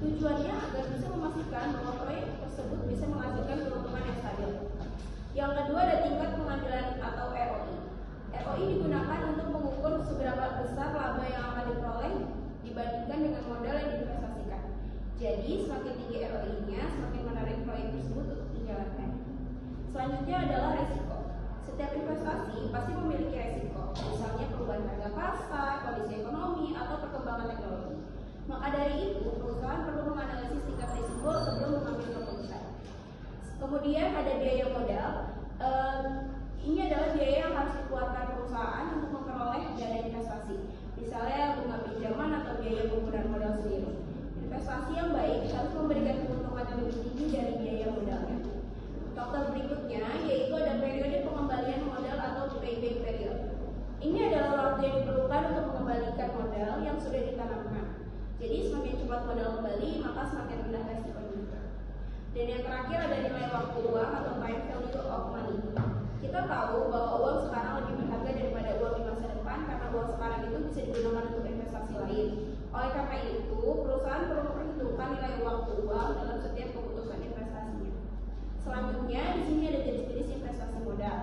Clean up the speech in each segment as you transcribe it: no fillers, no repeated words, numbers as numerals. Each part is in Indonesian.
Tujuannya agar bisa memastikan bahwa proyek tersebut bisa menghasilkan keuntungan yang stabil. Yang kedua ada tingkat pengambilan atau ROI. ROI digunakan untuk mengukur seberapa besar laba yang akan diperoleh dibandingkan dengan modal yang diinvestasikan. Jadi semakin tinggi ROI-nya, semakin menarik proyek tersebut untuk dijalankan. Selanjutnya adalah resiko. Setiap investasi pasti memiliki resiko, misalnya perubahan harga pasar, kondisi ekonomi, atau perkembangan teknologi. Maka dari itu, perusahaan perlu menganalisis tingkat risiko sebelum mengambil keputusan. Kemudian ada biaya modal. Ini adalah biaya yang harus dikeluarkan perusahaan untuk memperoleh dana investasi. Misalnya bunga pinjaman atau biaya penggunaan modal sendiri. Investasi yang baik harus memberikan keuntungan yang lebih tinggi dari biaya modalnya. Faktor berikutnya yaitu ada periode pengembalian modal atau payback period. Ini adalah waktu yang diperlukan untuk mengembalikan modal yang sudah ditanamkan. Jadi semakin cepat modal kembali, maka semakin rendah resiko juga. Dan yang terakhir ada nilai waktu uang atau time value of money. Kita tahu bahwa uang sekarang lebih berharga daripada uang di masa depan karena uang sekarang itu bisa digunakan untuk investasi lain. Oleh karena itu, perusahaan perlu memperhitungkan nilai waktu uang dalam setiap keputusan investasinya. Selanjutnya, di sini ada jenis-jenis investasi modal.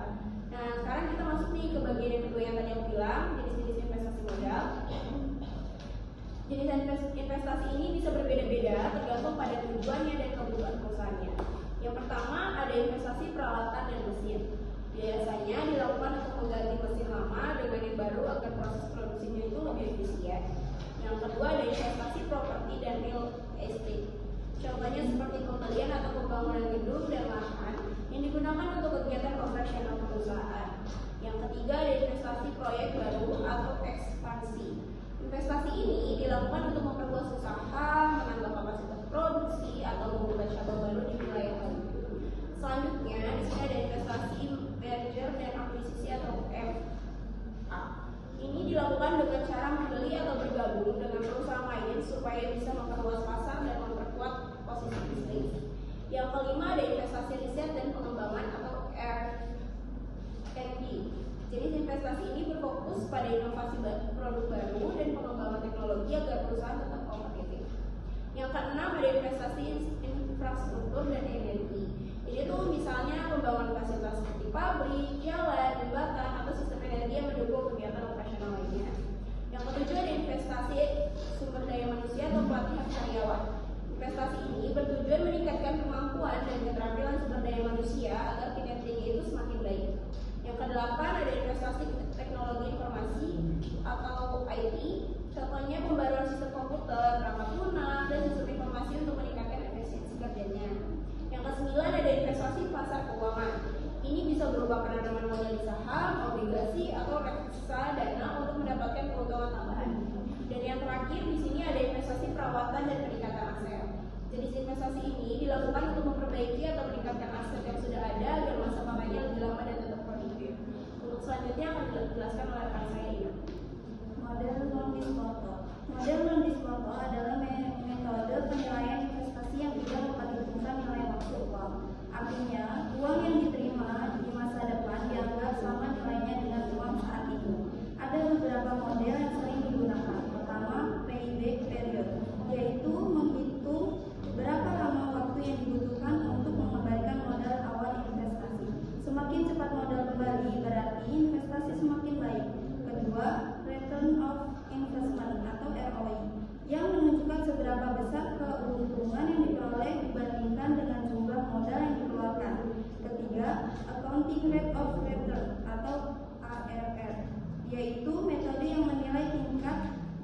Nah, sekarang kita masuk nih ke bagian yang kedua yang tadi aku bilang, jenis-jenis investasi modal. Jenis investasi ini bisa berbeda-beda tergantung pada tujuannya dan kebutuhan perusahaannya. Yang pertama ada investasi peralatan dan mesin. Biasanya dilakukan untuk mengganti mesin lama dengan yang baru agar proses produksinya itu lebih efisien. Yang kedua ada investasi properti dan real estate. Contohnya seperti pembelian atau pembangunan gedung dan lahan yang digunakan untuk kegiatan operasional perusahaan. Yang ketiga ada investasi proyek baru atau ekspansi. Investasi ini dilakukan untuk memperluas usaha, menambah kapasitas produksi, atau membuka cabang baru di wilayah baru. Selanjutnya, di sini ada investasi merger dan akuisisi atau M&A. Ini dilakukan dengan cara membeli atau bergabung dengan perusahaan lain supaya bisa memperluas pasar dan memperkuat posisi bisnis. Yang kelima ada investasi riset dan pengembangan atau R&D. Jadi investasi ini berfokus pada inovasi produk baru dan pengembangan teknologi agar perusahaan tetap kompetitif. Yang keenam ada investasi infrastruktur dan energi. Ini tuh misalnya pembangunan fasilitas seperti pabrik, jalan, jembatan, atau sistem energi yang mendukung kegiatan operasional lainnya. Yang ketujuh ada investasi sumber daya manusia atau pelatihan karyawan. Investasi ini bertujuan meningkatkan kemampuan dan keterampilan sumber daya manusia agar kinerjanya itu semakin baik. Yang kedelapan ada investasi teknologi informasi atau IT, contohnya pembaruan sistem komputer, perangkat lunak, dan sistem informasi untuk meningkatkan efisiensi kerjanya. Yang kesembilan ada investasi pasar keuangan. Ini bisa berupa penanaman modal di saham, obligasi, atau reksadana untuk mendapatkan keuntungan tambahan. Dan yang terakhir di sini ada investasi perawatan dan peningkatan aset. Jenis investasi ini dilakukan untuk memperbaiki atau meningkatkan aset yang sudah ada agar masa pakainya lebih lama dan tetap produktif. Untuk selanjutnya akan dijelaskan oleh rekan saya ini. Model non-diskonto. Model non-diskonto adalah metode penilaian investasi yang tidak memperhitungkan nilai waktu uang. Artinya, uang yang diterima di masa depan dianggap sama nilainya dengan uang saat itu. Ada beberapa model yang sering digunakan. Pertama, payback period, yaitu menghitung berapa lama waktu yang dibutuhkan untuk mengembalikan modal awal investasi. Semakin cepat modal kembali, berarti investasi semakin baik. Kedua, return of investment atau ROI, yang menunjukkan seberapa besar keuntungan yang diperoleh dibandingkan dengan jumlah modal yang dikeluarkan. Ketiga, accounting rate of return atau ARR, yaitu metode yang menilai tingkat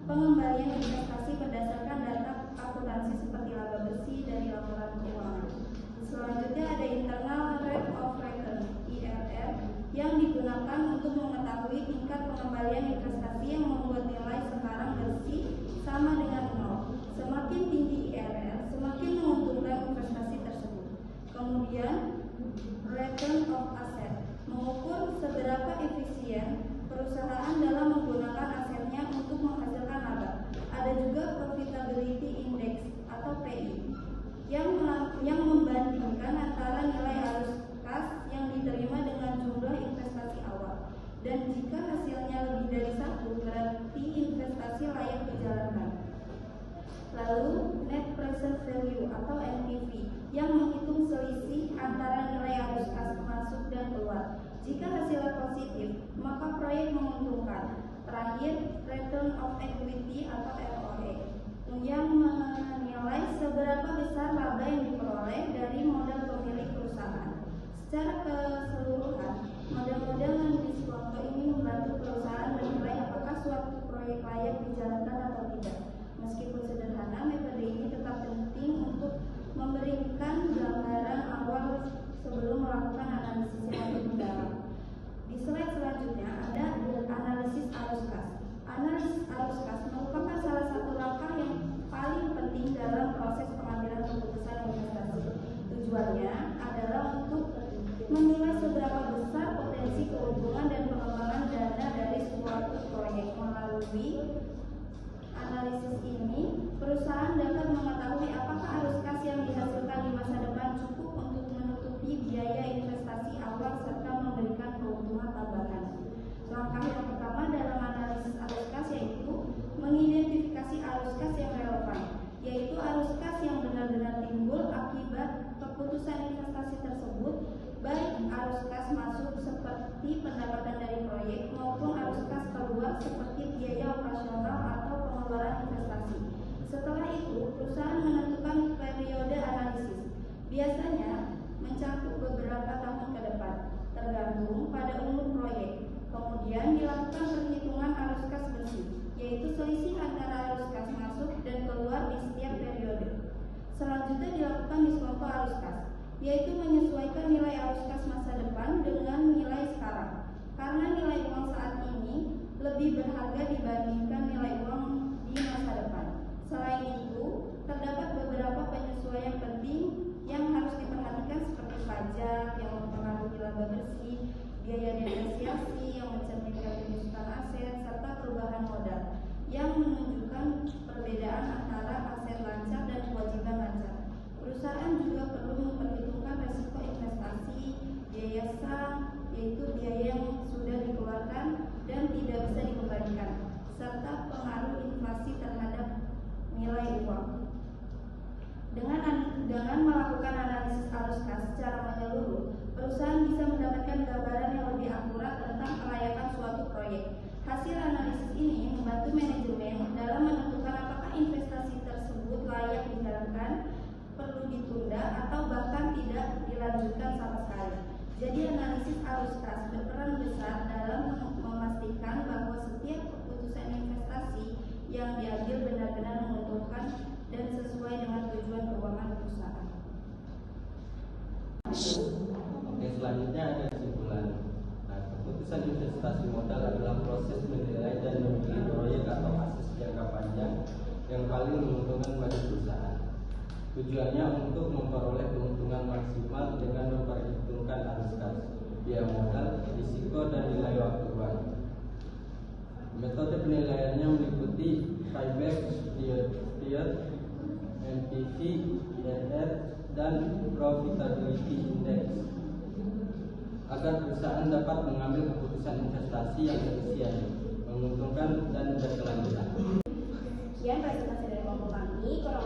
pengembalian investasi berdasarkan data akuntansi seperti laba bersih dari laporan keuangan. Selanjutnya ada internal rate of return (IRR) yang digunakan untuk mengetahui tingkat pengembalian investasi yang membuat nilai sekarang bersih sama dengan 0. Semakin tinggi IRR, semakin menguntungkan investasi tersebut. Kemudian return of asset mengukur seberapa efisien perusahaan dalam menggunakan asetnya untuk menghasilkan laba. Ada juga profitability index atau PI yang membandingkan antara nilai arus kas yang diterima dengan jumlah investasi awal. Dan jika hasilnya lebih dari 1, Jika hasilnya positif, maka proyek menguntungkan. Terakhir, return of equity atau ROE yang menilai seberapa besar laba yang diperoleh dari modal pemilik perusahaan. Secara keseluruhan, model-model non-diskonto ini membantu perusahaan menilai apakah suatu proyek layak dijalankan atau tidak. Meskipun sederhana, metode ini tetap penting untuk memberikan gambaran awal sebelum melakukan analisis yang lebih mendalam. Di slide selanjutnya ada analisis arus kas. Analisis arus kas merupakan salah satu langkah yang paling penting dalam proses pengambilan keputusan investasi. Tujuannya adalah untuk menilai seberapa besar potensi keuntungan dan pengembangan dana dari suatu proyek. Melalui analisis ini, perusahaan dapat mengetahui apakah arus kas yang dihasilkan di masa depan cukup untuk menutupi biaya investasi awal serta memberikan keuntungan tambahan. Langkah yang pertama dalam analisis arus kas yaitu mengidentifikasi arus kas yang relevan, yaitu arus kas yang benar-benar timbul akibat keputusan investasi tersebut, baik arus kas masuk seperti pendapatan dari proyek maupun arus kas keluar seperti biaya operasional atau pengeluaran investasi. Setelah itu, perusahaan menentukan periode analisis. Biasanya mencakup beberapa tahun ke depan, tergantung pada umur proyek. Kemudian dilakukan perhitungan arus kas bersih, yaitu selisih antara arus kas masuk dan keluar di setiap periode. Selanjutnya dilakukan diskonto arus kas, yaitu menyesuaikan nilai arus kas masa depan dengan nilai sekarang. Karena nilai uang saat ini lebih berharga dibandingkan nilai uang di masa depan. Selain itu, terdapat beberapa penyesuaian penting yang harus diperhatikan seperti pajak yang mempengaruhi laba bersih, biaya depresiasi yang mencerminkan penyusutan aset, serta perubahan modal yang menunjukkan perbedaan antara aset lancar dan kewajiban lancar. Perusahaan juga perlu memperhitungkan resiko investasi, biaya sah, yaitu biaya yang sudah dikeluarkan dan tidak bisa dikembalikan, serta pengaruh inflasi terhadap nilai uang. Dengan melakukan analisis arus kas secara menyeluruh, perusahaan bisa mendapatkan gambaran yang lebih akurat tentang kelayakan suatu proyek. Hasil analisis ini membantu manajemen dalam menentukan apakah investasi tersebut layak dijalankan, perlu ditunda, atau bahkan tidak dilanjutkan sama sekali. Jadi analisis arus kas berperan besar dalam memastikan bahwa setiap keputusan investasi yang diambil benar-benar menguntungkan dan sesuai dengan tujuan keuangan perusahaan. Oke, selanjutnya ada kesimpulan. Nah, keputusan investasi modal adalah proses menilai dan memilih proyek atau aset jangka panjang yang paling menguntungkan bagi perusahaan. Tujuannya untuk memperoleh keuntungan maksimal dengan memperhitungkan arus kas, biaya modal, risiko, dan nilai waktu uang. Metode penilaiannya meliputi payback period, NPV, IRR, dan profitability index agar perusahaan dapat mengambil keputusan investasi yang efisien, menguntungkan, dan berkelanjutan. Sekian presentasi dari kelompok kami. Kurang